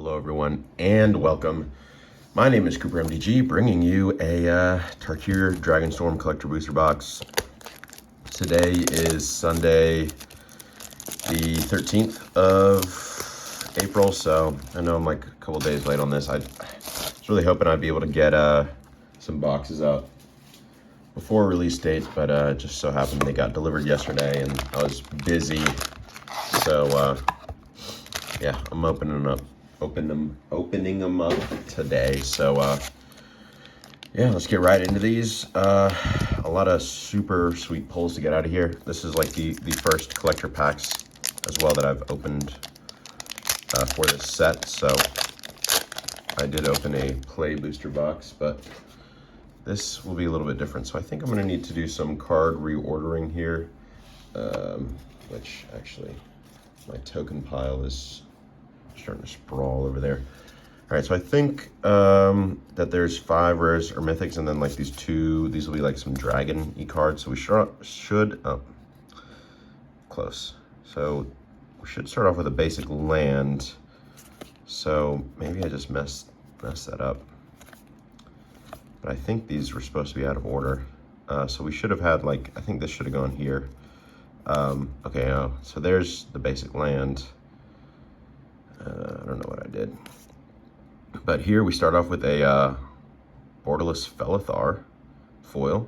Hello everyone and welcome. My name is Cooper MDG, bringing you a Tarkir Dragonstorm Collector Booster Box. Today is Sunday the 13th of April, so I know I'm like a couple days late on this. I was really hoping I'd be able to get some boxes out before release date, but it just so happened they got delivered yesterday and I was busy. So yeah, I'm opening them up today. So yeah, let's get right into these. A lot of super sweet pulls to get out of here. This is like the first collector packs as well that I've opened for this set. So I did open a play booster box, but this will be a little bit different. So I think I'm gonna need to do some card reordering here, which actually my token pile is starting to sprawl over there. All right, so I think that there's 5 rares or mythics, and then like these will be like some dragon cards. So we should close. So we should start off with a basic land. So maybe I just messed that up. But I think these were supposed to be out of order. So we should have had like, I think this should have gone here. Okay, so there's the basic land. I don't know what I did. But here we start off with a borderless Felithar foil.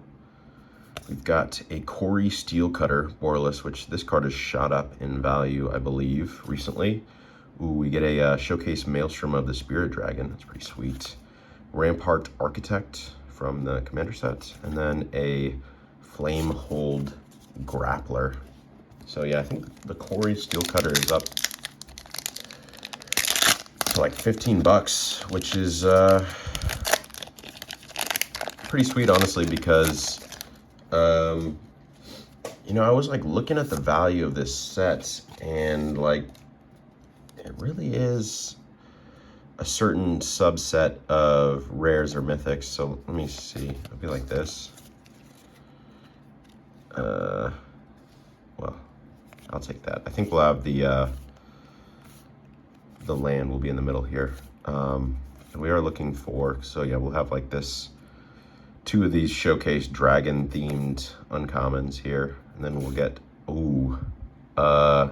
We've got a Corey Steel Cutter borderless, which this card has shot up in value, I believe, recently. Ooh, we get a Showcase Maelstrom of the Spirit Dragon. That's pretty sweet. Rampart Architect from the Commander set. And then a Flamehold Grappler. So yeah, I think the Corey Steel Cutter is up for like 15 bucks, which is pretty sweet, honestly, because you know, I was like looking at the value of this set and like it really is a certain subset of rares or mythics. So let me see, it'll be like this. Well, I'll take that. I think we'll have the land will be in the middle here. And we are looking for, so yeah, we'll have like this, 2 of these Showcase dragon themed uncommons here. And then we'll get, ooh, okay,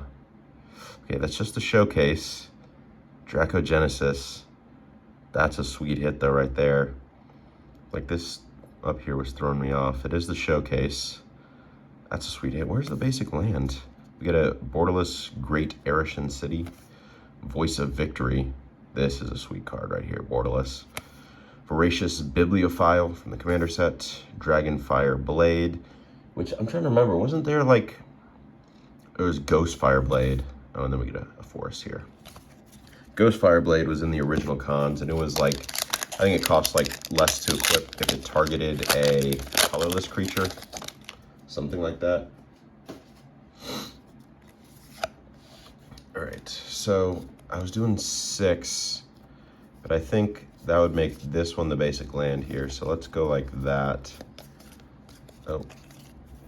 that's just the Showcase. Dracogenesis. That's a sweet hit though right there. Like this up here was throwing me off. It is the Showcase. That's a sweet hit. Where's the basic land? We get a borderless Great Arishan City. Voice of Victory. This is a sweet card right here, borderless. Voracious Bibliophile from the Commander set. Dragonfire Blade, which I'm trying to remember, wasn't there like, it was Ghostfire Blade. Oh, and then we get a forest here. Ghostfire Blade was in the original cons, and it was like, I think it cost like less to equip if it targeted a colorless creature, something like that. All right, so I was doing 6, but I think that would make this one the basic land here. So let's go like that. Oh,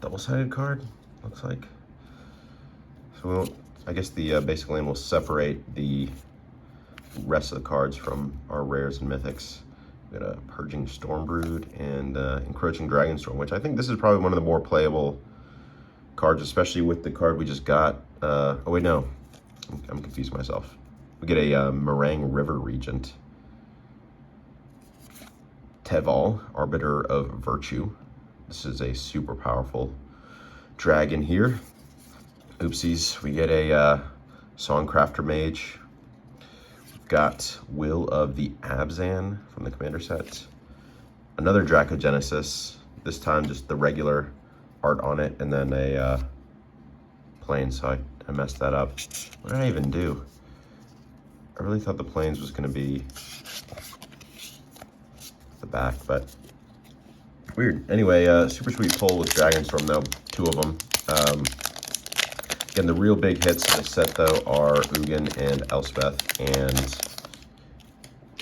double-sided card, looks like. So I guess the basic land will separate the rest of the cards from our rares and mythics. We got a Purging Stormbrood and Encroaching Dragonstorm, which I think this is probably one of the more playable cards, especially with the card we just got. Oh wait, no. I'm confused myself. We get a Meringue River Regent. Teval, Arbiter of Virtue. This is a super powerful dragon here. Oopsies. We get a Songcrafter Mage. We've got Will of the Abzan from the Commander set. Another Dracogenesis. This time just the regular art on it, and then a plane, so I messed that up. What did I even do? I really thought the planes was going to be the back, but weird. Anyway, super sweet pull with Dragonstorm though, 2 of them. Again, the real big hits in the set though are Ugin and Elspeth and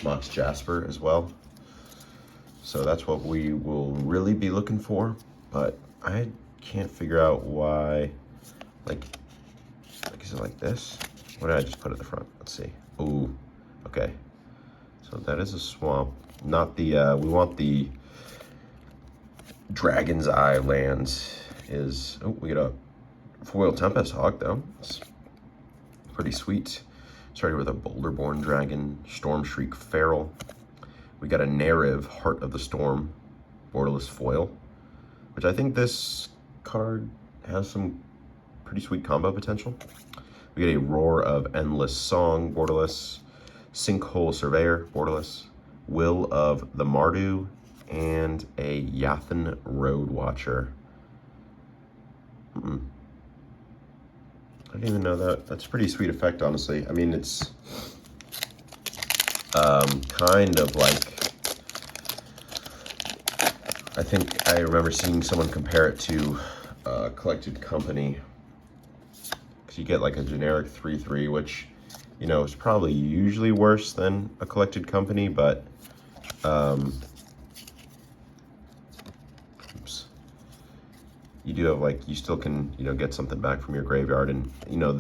Mox Jasper as well. So that's what we will really be looking for, but I can't figure out why, like is it like this? What did I just put at the front? Let's see. Ooh, Okay, so that is a swamp. Not the, we want the Dragon's Eye lands is, oh, we get a foil Tempest Hawk though. It's pretty sweet. Started with a Boulderborn Dragon, Storm Shriek Feral. We got a Narrative, Heart of the Storm, borderless foil, which I think this card has some pretty sweet combo potential. We get a Roar of Endless Song, borderless, Sinkhole Surveyor, borderless, Will of the Mardu, and a Yathan Road Watcher. I didn't even know that. That's a pretty sweet effect, honestly. I mean, it's kind of like, I think I remember seeing someone compare it to Collected Company. Because you get like a generic 3/3, which, you know, is probably usually worse than a Collected Company, but you do have like, you still can, you know, get something back from your graveyard, and you know,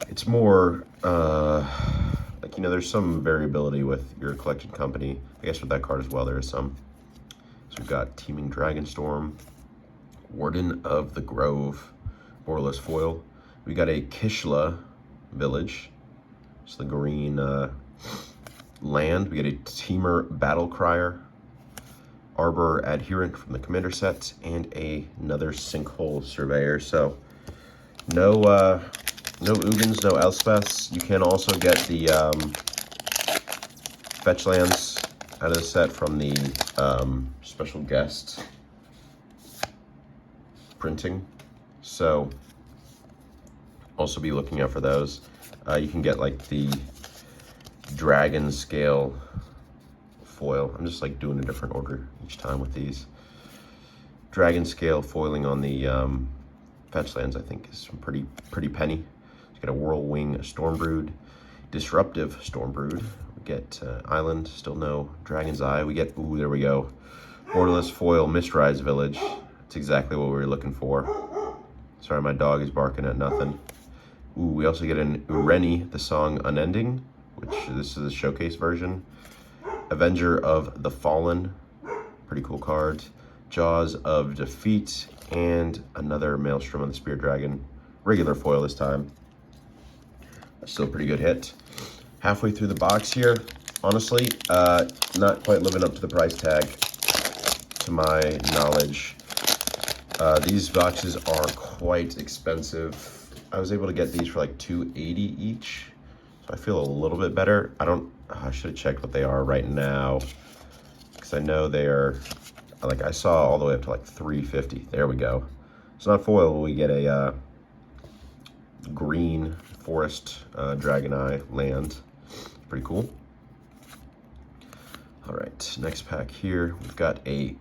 it's more like, you know, there's some variability with your Collected Company. I guess with that card as well, there is some. So we've got Teeming Dragonstorm, Warden of the Grove, borderless foil. We got a Kishla Village, it's the green land. We get a Teamer Battlecrier, Arbor Adherent from the Commander set, and another Sinkhole Surveyor. So no Ugins, no Elspeths. You can also get the fetch lands out of the set from the special guest printing. So also be looking out for those. You can get like the Dragon Scale foil. I'm just like doing a different order each time with these. Dragon Scale foiling on the fetch lands, I think, is some pretty penny. You get a Whirlwing Stormbrood, Disruptive Stormbrood. We get Island, still no Dragon's Eye. We get, ooh, there we go, borderless foil Mistrise Village. That's exactly what we were looking for. Sorry, my dog is barking at nothing. Ooh, we also get an Ureni, the Song Unending, which this is a showcase version. Avenger of the Fallen, pretty cool card. Jaws of Defeat, and another Maelstrom of the Spear Dragon, regular foil this time. Still a pretty good hit. Halfway through the box here, honestly, not quite living up to the price tag, to my knowledge. These boxes are quite expensive. I was able to get these for like $2.80 each, so I feel a little bit better. I should have checked what they are right now, because I know they are, like, I saw all the way up to like $3.50. There we go. It's not foil. We get a green forest Dragon Eye land. Pretty cool. All right, next pack here. We've got a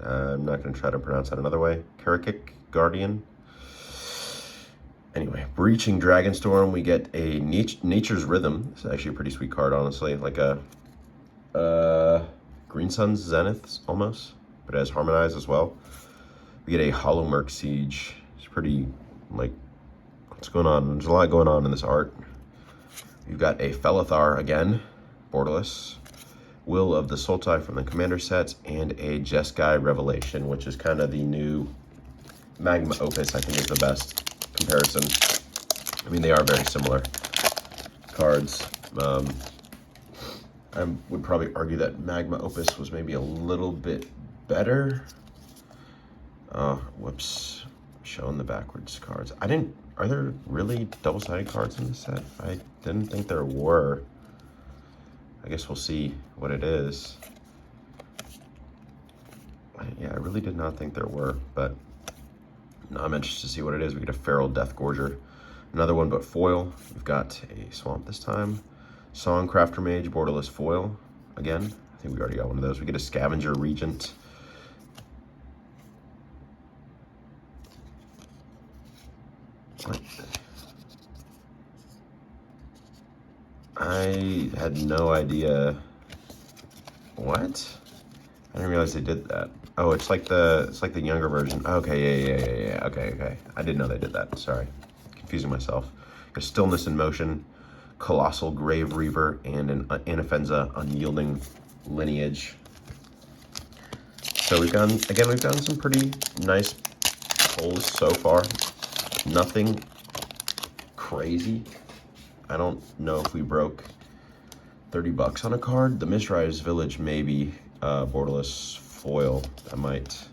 I'm not going to try to pronounce that another way. Karakik Guardian. Anyway, Breaching Dragonstorm. We get a Nature's Rhythm. It's actually a pretty sweet card, honestly. Like a Green Sun's Zenith, almost. But it has Harmonize as well. We get a Hollow Merc Siege. It's pretty, like, what's going on? There's a lot going on in this art. We've got a Felithar again, borderless. Will of the Sultai from the Commander set, and a Jeskai Revelation, which is kind of the new Magma Opus, I think, is the best comparison. I mean, they are very similar cards. I would probably argue that Magma Opus was maybe a little bit better. Whoops, showing the backwards cards. Are there really double-sided cards in this set? I didn't think there were. I guess we'll see what it is. Yeah, I really did not think there were, but no, I'm interested to see what it is. We get a Feral Deathgorger, another one but foil. We've got a Swamp this time. Songcrafter Mage, borderless foil. Again, I think we already got one of those. We get a Scavenger Regent. What? I had no idea. What? I didn't realize they did that. Oh, it's like the younger version. Okay, yeah. Okay. I didn't know they did that. Sorry. confusing myself. A Stillness in Motion, Colossal Grave Reaver, and an Anafenza Unyielding Lineage. So we've gotten some pretty nice pulls so far. Nothing crazy. I don't know if we broke 30 bucks on a card. The Mistrise Village, maybe borderless foil. That might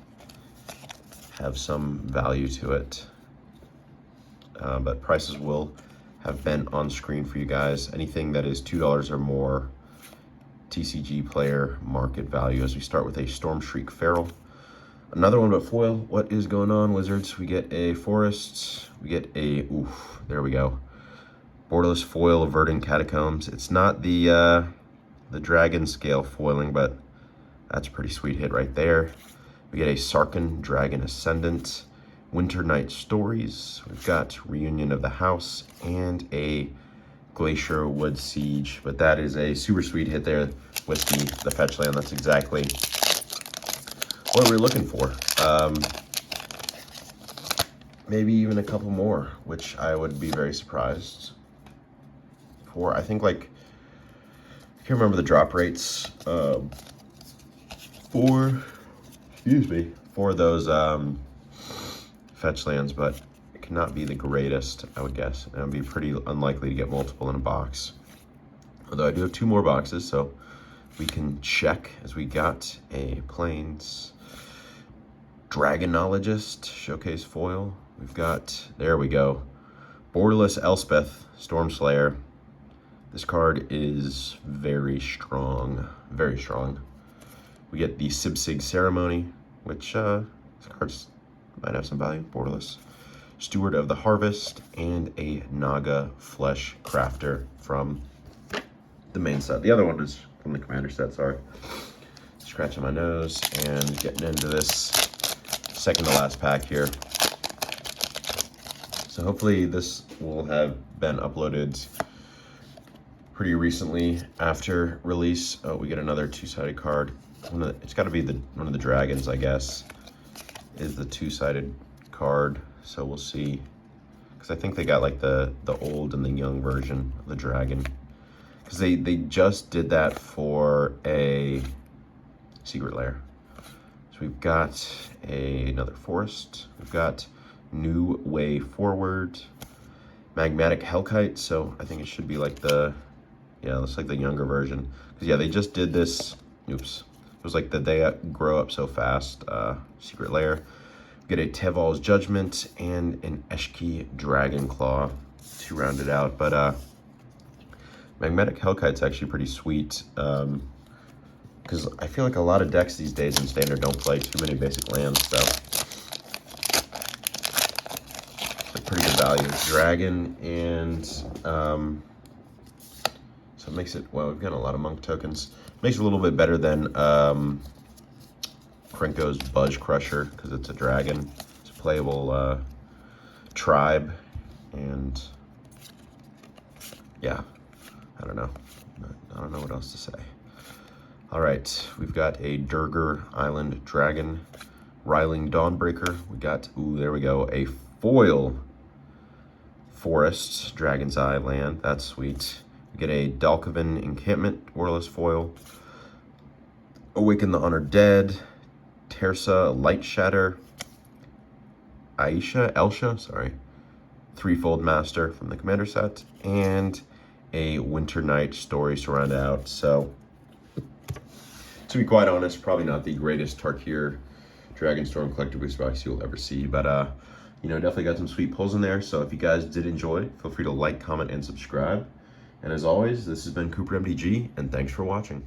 have some value to it. But prices will have been on screen for you guys. Anything that is $2 or more, TCG player market value, as we start with a Storm Shriek Feral. Another one but foil. What is going on, Wizards? We get a Forest. We get a, there we go. Borderless foil of Verdant Catacombs. It's not the dragon scale foiling, but that's a pretty sweet hit right there. We get a Sarkhan Dragon Ascendant, Winter Night Stories. We've got Reunion of the House and a Glacier Wood Siege, but that is a super sweet hit there with the fetch land. That's exactly what we're looking for. Maybe even a couple more, which I would be very surprised for. I think, like, I can't remember the drop rates for those fetch lands, but it cannot be the greatest, I would guess. And it would be pretty unlikely to get multiple in a box. Although I do have 2 more boxes, so we can check, as we got a Plains Dragonologist Showcase foil. We've got, there we go, Borderless Elspeth Stormslayer. This card is very strong, very strong. We get the Sibsig Ceremony, which this card's might have some value. Borderless Steward of the Harvest, and a Naga Flesh Crafter from the main set. The other one is from the Commander set, sorry. Scratching my nose and getting into this second to last pack here. So hopefully this will have been uploaded pretty recently after release. Oh, we get another 2-sided card. It's got to be one of the dragons, I guess, is the 2-sided card. So we'll see, because I think they got like the old and the young version of the dragon, because they just did that for a Secret Lair. So we've got another Forest. We've got New Way Forward, Magmatic Hellkite. So I think it should be like looks like the younger version, because yeah, they just did this. Oops. It was like the They Grow Up So Fast Secret Lair. We get a Teval's Judgment and an Eshki Dragonclaw to round it out. But Magmatic Hellkite's actually pretty sweet, because I feel like a lot of decks these days in Standard don't play too many basic lands, so it's a pretty good value. Dragon, and so it makes it, well, we've got a lot of Monk tokens. Makes it a little bit better than Krenko's Budge Crusher, because it's a dragon. It's a playable tribe, and yeah, I don't know what else to say. All right, we've got a Durgar Island Dragon, Riling Dawnbreaker. We got, there we go, a foil Forest Dragon's Eye land. That's sweet. We get a Dalkovan Encampment Borderless foil, Awaken the Undead, Tersa Light Shatter, Elsha, sorry, Threefold Master from the Commander set, and a Winter Night Stories to round out. So, to be quite honest, probably not the greatest Tarkir Dragonstorm Collector Booster Box you'll ever see, but definitely got some sweet pulls in there. So if you guys did enjoy, feel free to like, comment, and subscribe. And as always, this has been Cooper MDG, and thanks for watching.